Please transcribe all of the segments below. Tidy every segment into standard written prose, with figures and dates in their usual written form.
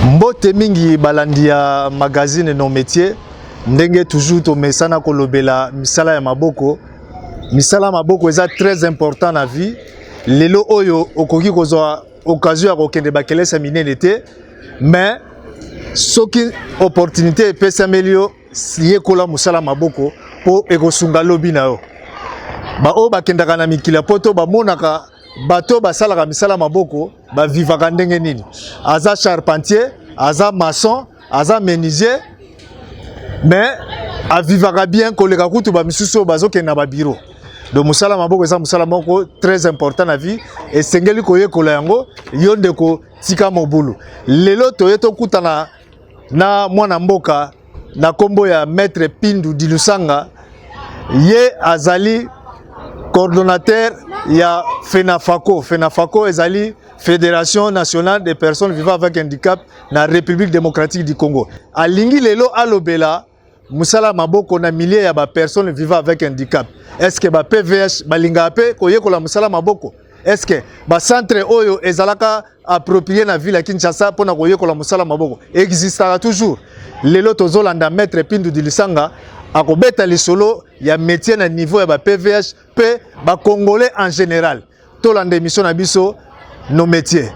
Mbote mingi balandi ya magazine non métier ndenge toujours to mesana kolobela misala ya maboko. Misala maboko eza très important na vie. Lelo oyo okoki kozwa occasion ya kokende bakelesa minene te, mais soki opportunité epesamelio yekola musala maboko po ekosunga lobi na yo. Ba o bakendaka na mikila poto bamonaka bato basalaka misala maboko ba vivaka ndenge nini. Aza charpentier, aza maçon, aza menuisier, mais a vivaka bien koleka kutu ba misusu bazokenda ba bureau. Donc musala maboko eza musala moko très important na vie et sengeli koyekola yango yonde ko tika mobulu. Lelo toyeto kutana na mwana mboka na kombo ya maître Pindu Dilusanga, ye azali coordonnateur ya FENAFACO. FENAFACO ezali Fédération nationale des personnes vivant avec handicap na République démocratique du Congo. Alingi lelo alobela musala maboko na milliers ya ba personnes vivant avec handicap. Est-ce que ba PVH balinga pe koyekola musala maboko? Est-ce que ba centre oyo ezalaka approprié na ville ya Kinshasa pona koyekola musala maboko existera toujours? Lelo tozolanda maître Pindu Dilusanga akobeta lisolo ya métier na niveau ya ba PVH pe ba congolais en général. Tolanda émission na biso nos métiers.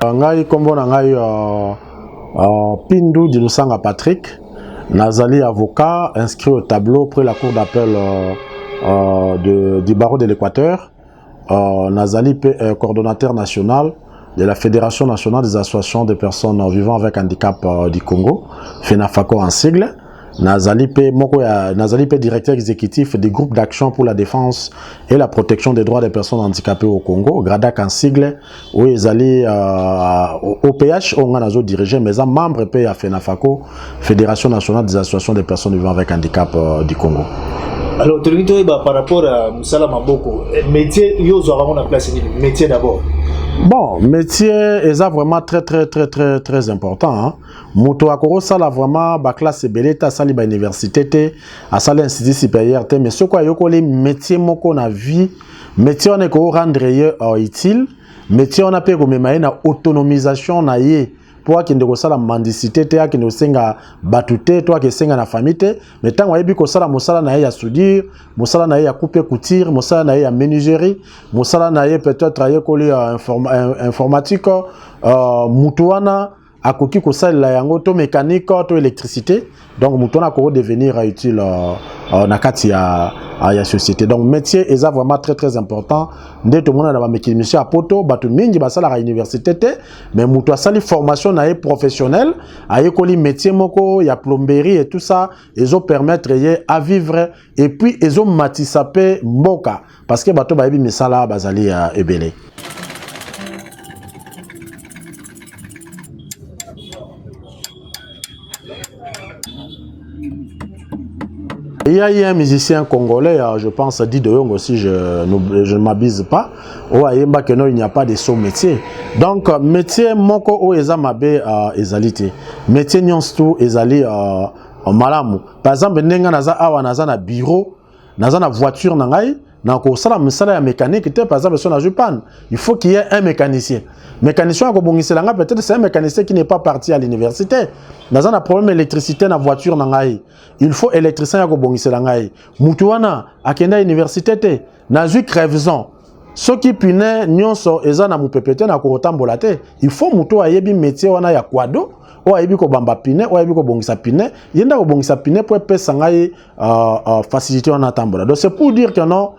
Ngai kombo na ngai Pindu Dilusanga Patrick, nazali avocat inscrit au tableau près la cour d'appel du barreau de l'Équateur. Nazali coordonnateur national de la Fédération nationale des associations de personnes vivant avec handicap du Congo, FENAFACO en sigle. Nazali directeur exécutif du groupe d'action pour la défense et la protection des droits des personnes handicapées au Congo, GRADAC en sigle, où ils allaient au PH, on a dirigé, mais un membre pays à FENAFACO, Fédération nationale des associations de personnes vivant avec handicap du Congo. Alors, par rapport à Moussala Maboko, métier, yo a place métier d'abord. Bon, métier est vraiment très important. Hein. Moto akoro sala vraiment ba classe beleta sali ba université te, a sali institut supérieur te, mais ce quoi yoko les métiers moko na vie, métier on est ko rendre utile, métier on a pe ko memaye na autonomisation na ye. Pour qu'il ne soit la mendicité, qu'il ne soit batute, toi qui senga na famille, mais tant que ko sala musala na ya soudure, musala na ya couper couture, musala na ya menuiserie, musala na ya peut-être travailler collé informatique, mutuana akoki ko sala yango to mécanique to électricité, donc mutuana ko devenir utile na kati ya société. Donc métier est vraiment très important. Ndé tout le monde a ba mécanicien à poto, batu mingi ba sala à université mais mutu asali formation na professionnel, aye koli métier moko ya plomberie et tout ça, ils ont permettre à vivre et puis ils ont matisapé mboka parce que batu ba yebi misala bazali ebele. Il y a eu un musicien congolais, je pense, dit de Yong aussi, je ne m'abuse pas, il n'y a pas de saut métier. Donc, métier, moko o ezamabe ezalité. Métier nyonstu ezali malamu. Par exemple, nenga naza awa naza na bureau, naza na voiture nangai, na ko sala misala ya mécanique te, par exemple, si on a panne, il faut qu'il y ait un mécanicien. Mécanicien ko bongiselanga peut-être c'est un mécanicien qui n'est pas parti à l'université. Dans un problème d'électricité na voiture nangai, il faut électricien ko bongiselanga. Mutuana akenda université te, nazu crèveson. Ce qui pune nyonso eza na mupepete na ko tambola te. Il faut mutu ayebi métier wana ya kwado. O ayebi ko bamba pine, o ayebi ko bongisa pine, yenda ko bongisa pine pour pesa ngai faciliter wana tambola. Donc c'est pour dire que non,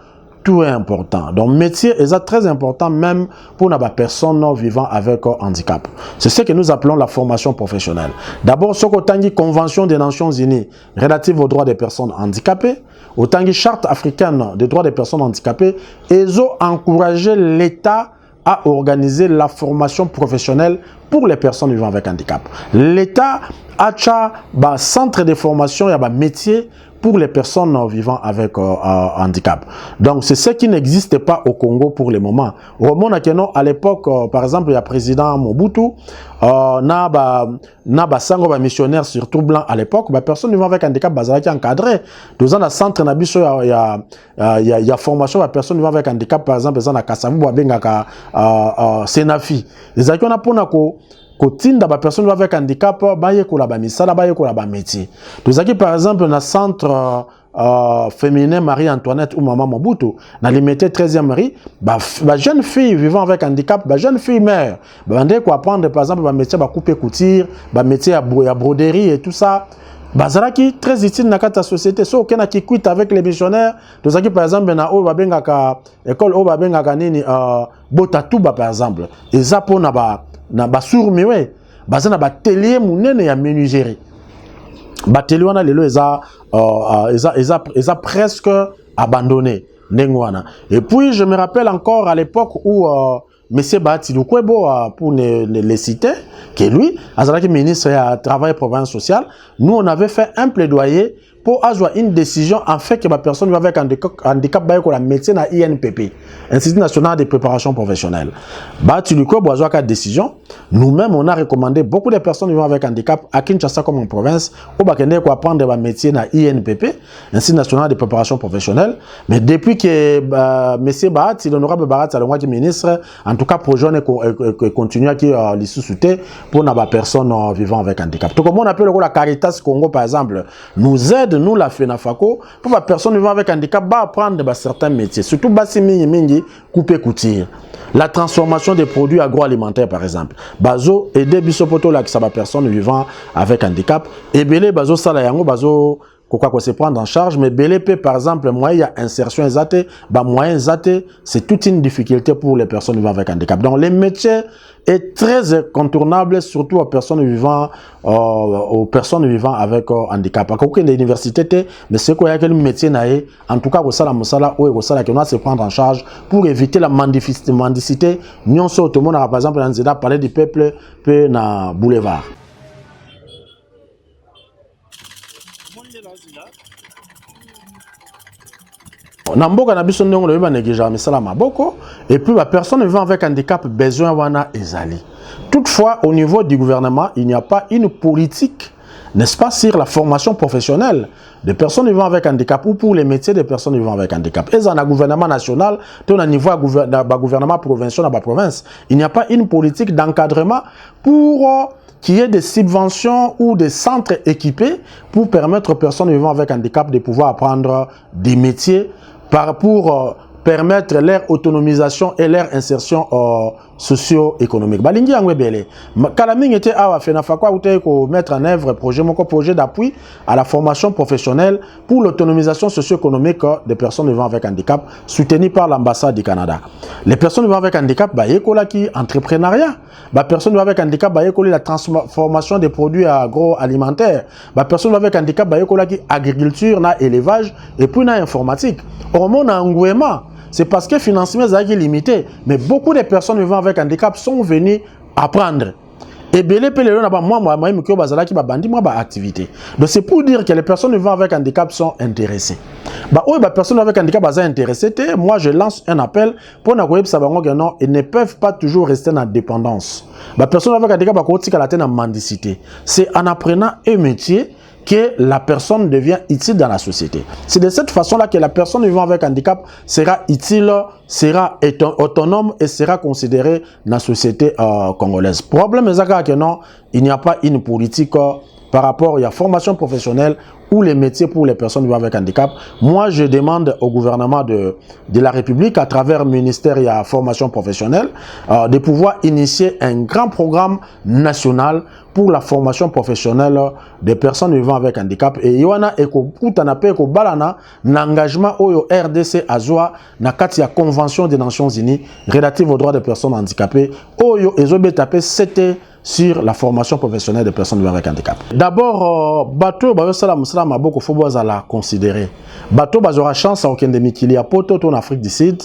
tout est important. Donc, métier est très important même pour les personnes vivant avec handicap. C'est ce que nous appelons la formation professionnelle. D'abord, ce qu'on a Convention des Nations Unies relative aux droits des personnes handicapées, autant que Charte africaine des droits des personnes handicapées, ils ont encouragé l'État à organiser la formation professionnelle pour les personnes vivant avec handicap. L'État a un centre de formation, il y a un métier, pour les personnes vivant avec handicap. Donc, c'est ce qui n'existe pas au Congo pour le moment. Au moment à l'époque, par exemple, il y a le président Mobutu, sango ba missionnaire surtout blanc à l'époque, ba personne vivant avec handicap bazalaki encadré. Dans un centre na biso il y a formation ba personne vivant avec handicap, par exemple dans na Kasavu ba bengaka Senafi. Les akio na pona ko kotinda ba personne vivant avec handicap ba yekola ba misala ba yekola ba métier. Tozaki par exemple na centre féminin Marie-Antoinette ou Maman Mobutu, dans limité 13e rue, jeune fille vivant avec handicap, jeune fille mère, on quoi apprendre par exemple un métier à couper couture, un métier à broderie et tout ça. Bazaraki très utile dans la société. So aucun qui quitte avec les missionnaires. Tout ça qui par exemple na o babengaka école o babengaka nini Botatuba par exemple. Et ça pour na ba sourmi ouais. Bazana ba telier munene ya menuiserie. Bateli wana lelo eza presque abandonné nengwana. Et puis je me rappelle encore à l'époque où Monsieur Bahati Lukwebo, pour les citer, que lui, Azalaki ministre du Travail et Province sociale, nous on avait fait un plaidoyer pour avoir une décision en fait que la personne avec un handicap la médecine à INPP, Institut national de préparation professionnelle. Bahati Lukwebo a joué une décision. Nous-mêmes, on a recommandé beaucoup de personnes vivant avec handicap à Kinshasa comme en province, au Bakende pour apprendre la médecine à INPP, Institut national de préparation professionnelle. Mais depuis que M. Bahati, l'honorable Bahati, le ministre, en tout cas, projet continue à les sous-souter pour les personnes vivant avec handicap. Tout comme on appelle la Caritas Congo, par exemple, nous aide, nous, la FENAFACO, pour les personnes vivant avec handicap, apprendre certains métiers, surtout Bassi couper couture. La transformation des produits agroalimentaires, par exemple. Bazo aider bisopoto la personne vivant avec handicap. Et belé bazo salayango bazo quoi se prendre en charge. Mais belé par exemple, moyen il y a insertion exate, moyen exate, c'est toute une difficulté pour les personnes vivant avec handicap. Donc les métiers est très incontournable, surtout aux personnes vivant avec handicap. À aucune université, mais c'est quoi quel métier naé, en tout cas au sala musala ou au sala qui doit se prendre en charge pour éviter la mendicité. Nous sommes tout le monde par exemple dans Zeda parler du peuple peu na boulevard. Namboka na biso ndongo loyeba négligeant misala maboko et puis la personne vivant avec handicap besoin wana ezali. Toutefois au niveau du gouvernement, il n'y a pas une politique, n'est-ce pas, sur la formation professionnelle des personnes vivant avec handicap ou pour les métiers des personnes vivant avec handicap. Et dans le gouvernement national, au niveau du gouvernement provincial dans la province, il n'y a pas une politique d'encadrement pour qu'il y ait des subventions ou des centres équipés pour permettre aux personnes vivant avec handicap de pouvoir apprendre des métiers pour permettre leur autonomisation et leur insertion socio-économique. Balingi Angwebele. Kalaming était à FENAFACO ou mettre en œuvre projet d'appui à la formation professionnelle pour l'autonomisation socio-économique des personnes vivant avec handicap, soutenu par l'ambassade du Canada. Les personnes vivant avec handicap, qui entrepreneuriat. Les personnes vivant avec handicap, la transformation des produits agroalimentaires. Les personnes vivant avec handicap, agriculture, élevage et puis informatique. Au monde Angwema. C'est parce que le financement est limité. Mais beaucoup de personnes vivant avec handicap sont venues apprendre. Et belé pelé na ba moi miko bazala ki ba bandi moi ba activité. Donc c'est pour dire que les personnes vivant avec handicap sont intéressées. Ba oy ba personnes avec handicap baza intéressées, moi je lance un appel pour na koyeb sa bango que non, ils ne peuvent pas toujours rester dans la dépendance. Ba personnes avec handicap ba ko tika la tena mendicité. C'est en apprenant un métier que la personne devient utile dans la société. C'est de cette façon-là que la personne vivant avec handicap sera utile, sera autonome et sera considérée dans la société congolaise. Problème est que non, il n'y a pas une politique par rapport à la formation professionnelle ou les métiers pour les personnes vivant avec handicap. Moi, je demande au gouvernement de la République, à travers le ministère de la formation professionnelle, de pouvoir initier un grand programme national pour la formation professionnelle des personnes vivant avec handicap. Et il y a un engagement au RDC Azwa, na kati ya Convention des Nations Unies relative aux droits des personnes handicapées, oyo ezobetape c'était sur la formation professionnelle des personnes vivant avec handicap. D'abord, bateau salam maboko faut la considérer. Bateau aura chance à aucun demi qu'il y a poto en Afrique du Sud.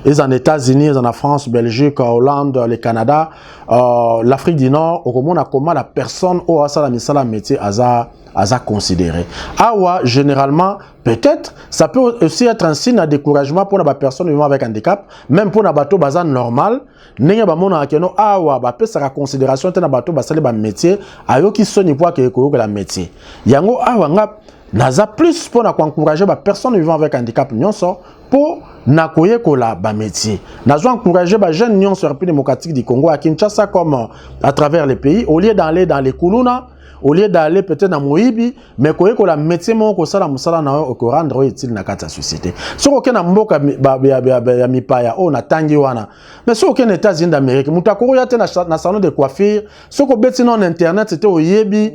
ils en États-Unis, ils en France, Belgique, Hollande, le Canada, l'Afrique du Nord, au moment comment la personne au la misala métier à considérer. Awa, généralement, peut-être, ça peut aussi être un signe de découragement pour la personne vivant avec handicap, même pour la bateau bazan normal. N'ayez pas mon akeno awa, bah peut sa considération tena bateau basale ba métier, ayo qui sonne pour que la métier. Yango awa ngap naza plus pour encourager la personne vivant avec handicap nyonso pour nakoye kola ba métier. Nazo encourager ba jeunes nyonso République démocratique du Congo à Kinshasa comme à travers les pays au lieu d'aller dans les Kuluna. Au lieu d'aller peut-être dans Moïbi, mais que la métier mon ko sala musala na ko rendre utile na kata société. So aucun mboka ya mipaya o na tangi wana. Mais so aucun États-Unis d'Amérique, mutakuru ya te na salon de coiffure, so ko beti non internet c'était au yebi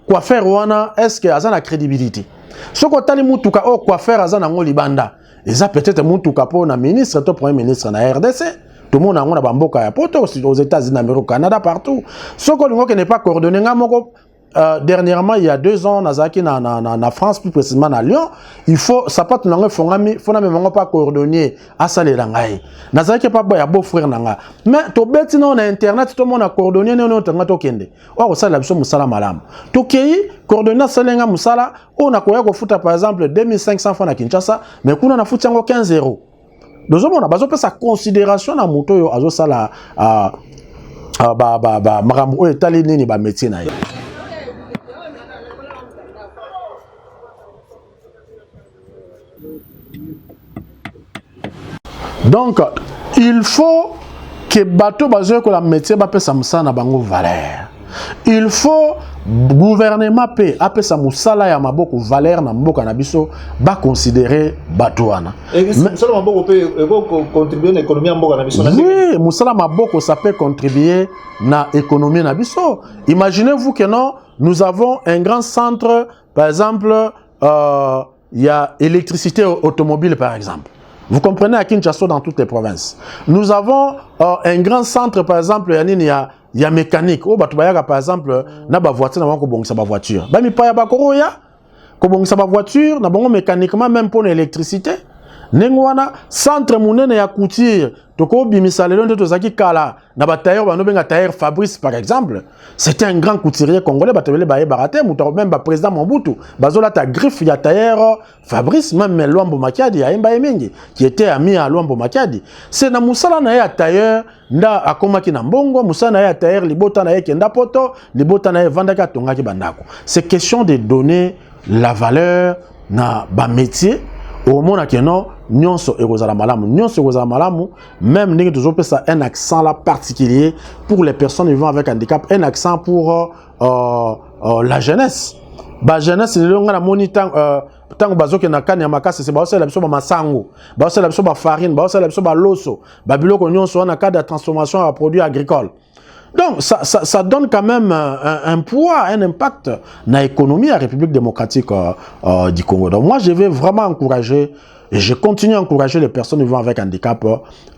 coiffeur wana est-ce que azana la crédibilité. So ko tali mutuka o coiffeur azana ngo libanda. Eza peut-être mutuka po na ministre to premier ministre na RDC. Tout le monde a un bamboka ya poto aux États-Unis, au Canada, partout. Ce qu'on n'est pas coordonné, dernièrement, il y a 2 ans, na France, plus précisément à Lyon, il faut, ça peut être pas coordonné à ça les langaï. Nazaki pas boya beau frère nanga. Mais to beti non na internet, tout le monde a coordonné non internet to kende. Or ça la biso musala malam. To kei coordonné ça lenga musala, on a koya ko futa par exemple 2500 francs na Kinshasa, mais kuna na futa ngo 15 €. Nous avons besoin sa considération à moto yo azo sala marambo etali nini ba métier na ye. Donc il faut que bateau bazo ko la métier ba pesa musana bango valeur. Il faut gouvernement paix après sa musala ya maboko valeur na mboka na biso ba considérer batouana. Et musala maboko peut contribuer à l'économie mboka na biso. Oui, musala maboko ça peut contribuer na économie na biso. Imaginez-vous que non, nous avons un grand centre par exemple il y a électricité automobile par exemple. Vous comprenez à Kinshasa dans toutes les provinces. Nous avons un grand centre par exemple il y a mécanique. Oh, par exemple, na ba voiture, na ko bongisa ba voiture. Ba mi pa ya ba koro ya, ko bongisa ba voiture, na bongo mécaniquement même pour l'électricité. Nengwana centre munene ya couture, to ko bimisa lelo ndeto zaki kala, na ba tailleur ba no benga tailleur Fabrice par exemple. C'était un grand couturier congolais, ba tebele ba barate, muto même ba président Mobutu. Bazola ta griffe ya tailleur Fabrice même Luambo Makiadi ya Imba Emengi qui était ami à Luambo Makiadi. C'est na musala na ya tailleur nda akomaki na mbongo, musala na ya tailleur libota na ye kenda poto, libota na ye vandaka tongaki bandako. C'est question de donner la valeur na ba métier au monde que non nyonso ekozala malamu nyonso ekozala malamu même ndenge toujours ça un accent là particulier pour les personnes vivant avec handicap, un accent pour la jeunesse. Ba jeunesse le nga na monitant tango bazoke na kanya makasi c'est ba osala biso ba masango ba osala biso ba farine ba osala biso ba loso ba biloko nyonso na cadre de transformation à produits agricoles. Donc ça donne quand même un poids, un impact dans l'économie de la République démocratique du Congo. Donc moi je vais vraiment encourager et je continue à encourager les personnes vivant avec handicap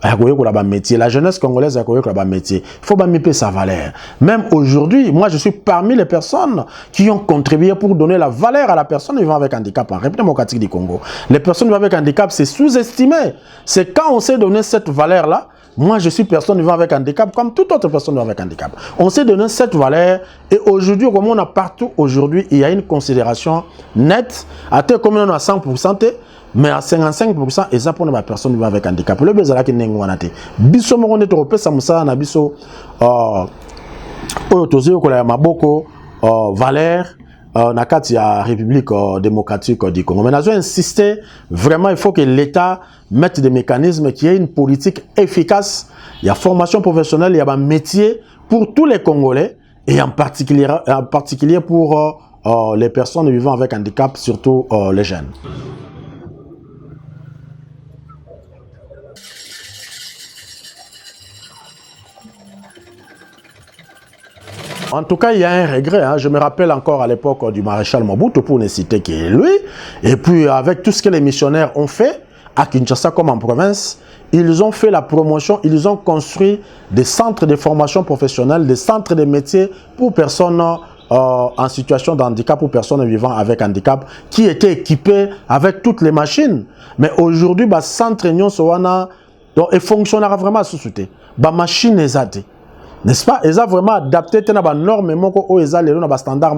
à la métier. La jeunesse congolaise à la métier. Il faut pas sa valeur. Même aujourd'hui, moi je suis parmi les personnes qui ont contribué pour donner la valeur à la personne vivant avec handicap en République démocratique du Congo. Les personnes vivant avec handicap, c'est sous-estimé. C'est quand on sait donner cette valeur-là. Moi, je suis personne vivant avec handicap, comme toute autre personne vivant avec handicap. On s'est donné cette valeur et aujourd'hui, comme on a partout aujourd'hui, il y a une considération nette, à tel comme on a 100%, mais à 55%, et ça pour les personnes vivant avec handicap. Le besoin qui n'est pas biso mo on est trop ça musa na biso otozo ko la maboko valeur na kati ya République démocratique du Congo. Mais nous avons insisté, vraiment, il faut que l'État mette des mécanismes, qui ait une politique efficace. Il y a formation professionnelle, il y a un métier pour tous les Congolais, et en particulier pour les personnes vivant avec handicap, surtout les jeunes. En tout cas, il y a un regret. Hein. Je me rappelle encore à l'époque du maréchal Mobutu, pour ne citer que lui. Et puis, avec tout ce que les missionnaires ont fait, à Kinshasa comme en province, ils ont fait la promotion, ils ont construit des centres de formation professionnelle, des centres de métiers pour personnes en situation de handicap ou personnes vivant avec handicap qui étaient équipés avec toutes les machines. Mais aujourd'hui, le centre Nyon Sowana fonctionnera vraiment sous soutien. La machine est adaptée. N'est-ce pas? Ils ont vraiment adapté les normes les standards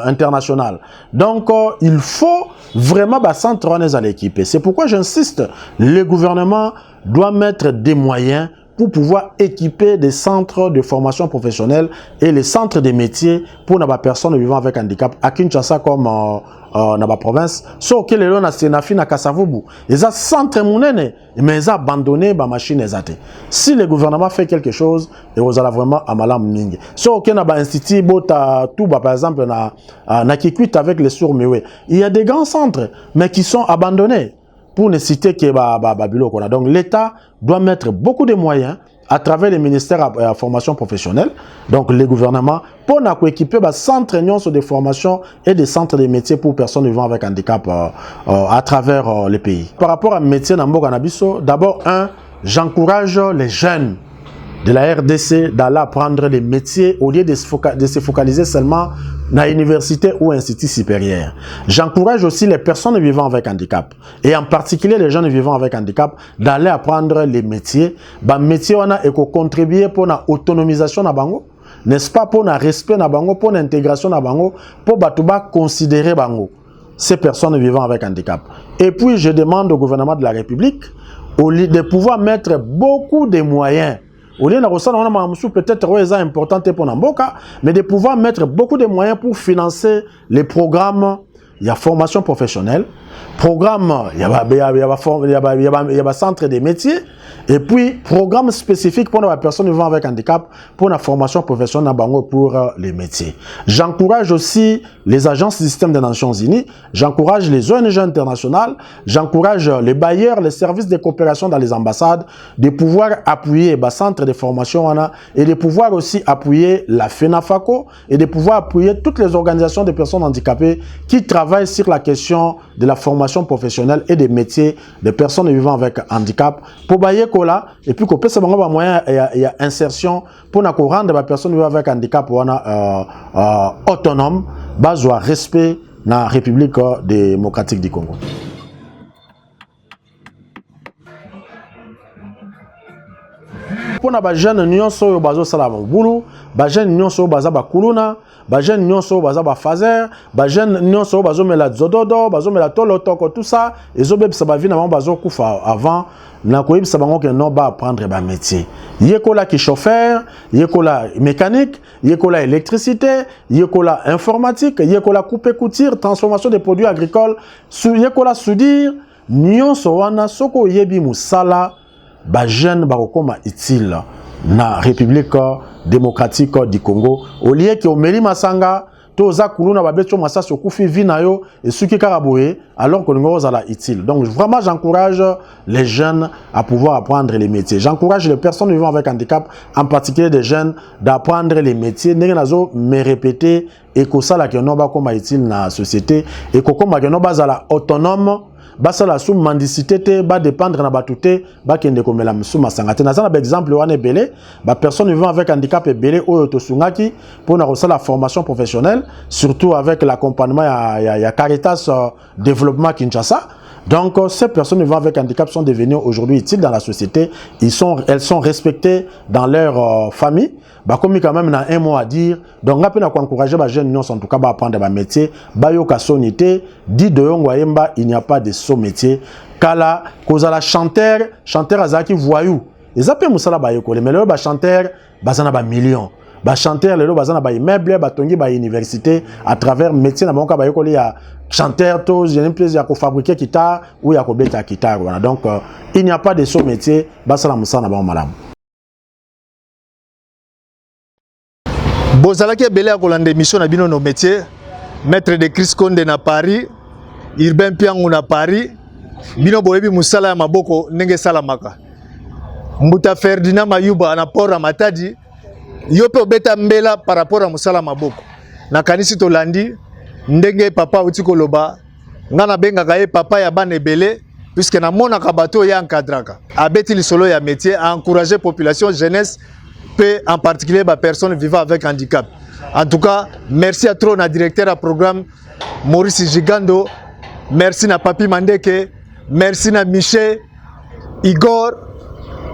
international. Donc, il faut vraiment le centre à l'équipe. C'est pourquoi j'insiste, le gouvernement doit mettre des moyens pour pouvoir équiper des centres de formation professionnelle et les centres de métiers pour les personnes vivant avec handicap à Kinshasa comme dans la province. Sauf que les gens na Kasavubu, ils ont centre monene, mais ils ont abandonné la machine. Si le gouvernement fait quelque chose, ils allez vraiment à malam mingi. Sauf que dans l'institut Bota Touba par exemple na Kikwit avec les sourds mewe, il y a des grands centres mais qui sont abandonnés. Pour ne citer que Babylone. Donc l'État doit mettre beaucoup de moyens à travers les ministères de la formation professionnelle, donc les gouvernements, pour équiper des centres de formation et des centres de métiers pour personnes vivant avec handicap à travers les pays. Par rapport à métier d'abord, j'encourage les jeunes de la RDC d'aller apprendre les métiers au lieu de se focaliser seulement dans l'université ou institut supérieur. J'encourage aussi les personnes vivant avec handicap et en particulier les jeunes vivant avec handicap d'aller apprendre les métiers. Les métiers on a contribué pour l'autonomisation na bango, n'est-ce pas, pour le respect na bango, pour l'intégration na bango, pour batuba considérer bango ces personnes vivant avec handicap. Et puis je demande au gouvernement de la République de pouvoir mettre beaucoup de moyens. Au lieu de peut-être important pour Namboka, mais de pouvoir mettre beaucoup de moyens pour financer les programmes. Il y a formation professionnelle, programme, il y a centre des métiers, et puis programme spécifique pour les personnes vivant avec handicap, pour la formation professionnelle pour les métiers. J'encourage aussi les agences du système des Nations Unies, j'encourage les ONG internationales, j'encourage les bailleurs, les services de coopération dans les ambassades, de pouvoir appuyer les centres de formation et de pouvoir aussi appuyer la FENAFACO et de pouvoir appuyer toutes les organisations de personnes handicapées qui travaillent sur la question de la formation professionnelle et des métiers des personnes vivant avec handicap pour bailler kola et puis qu'on peut se avoir moyen il y a insertion pour rendre les personnes vivant avec handicap autonome base respect dans la République démocratique du Congo. Pour les jeunes nyonso bazo sala bulu, les jeunes nyonso baza bakuluna, les jeunes nyonso baza bafazer, les jeunes nyonso bazo mela zododo, bazo mela tolotoko tout ça, et zo beb sabavi na bazo kufa avant na koyib sabango ke no ba apprendre ba métier. Yekola ki chauffeur, yekola mécanique, yekola électricité, yekola informatique, yekola coupe couture, transformation des produits agricoles, yekola soudire, nyonso wana soko yebi musala ba jeune bakoma utile na République démocratique du Congo au lieu que omeli masanga to za kuluna babeto masasi okufi vina yo et suki karaboye alors que nous zala utile. Donc vraiment j'encourage les jeunes à pouvoir apprendre les métiers. J'encourage les personnes vivant avec handicap, en particulier des jeunes, d'apprendre les métiers. Ndenge nazo me répéter et que ça la que no ba koma utile na société et que koma que no ba zala autonome. Basa la sous mendicité te ba dépendre na batouté ba kende komela sous masangate na ça par exemple wane belé ba personne vivant avec handicap et belé oyo to sungaki pour na la formation professionnelle surtout avec l'accompagnement ya Caritas développement Kinshasa. Donc ces personnes vivant avec handicap sont devenues aujourd'hui utiles dans la société, elles sont respectées dans leur famille. Bah comme quand même a un mot à dire, donc on peut encourager les jeunes en tout cas à apprendre des métiers, bayoka sonité, dit de yongwayemba il n'y a pas de saut métier. Kala cause la chanteur azaki voyou. Les appels musala bayoko, mais le chanteur bazana ba millions. Ba chanteur lelo bazana ba immeuble ba tongi ba université à travers métier na banka bayoko li ya chanteur to j'ai un plaisir à fabriquer guitare ou ya ko beta guitare voilà. Donc il n'y a pas de saut métier basala musana ba malam. Bozalaki belé à kolande mission na bino no métier, maître de Chris Konde na Paris, Urbain Piangu na Paris, bino boyebi musala ya maboko ndenge salamaka. Mbuta Ferdinand Mayuba na port Matadi, yope obeta mbela par rapport à musala maboko. Na kanisi to landi ndenge papa uti koloba, ngana benga kaye papa ya bane belé puisque na mona kabato ya encadraka. Abeti lisolo ya métier à encourager population jeunesse en particulier les personnes vivant avec handicap. En tout cas, merci à trop na directeur à programme Maurice Gigando, merci na Papi Mandeke, merci na Michel, Igor,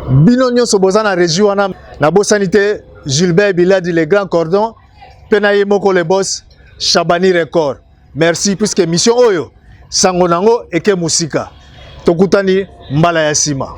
Binonio Soboza na région na Bosanité, Gilbert Biladi les grands cordons, Penaye Moko le boss, Chabani Record. Merci puisque mission Oyo, Sangonango Eke Musika. Tokutani Mbala Yasima.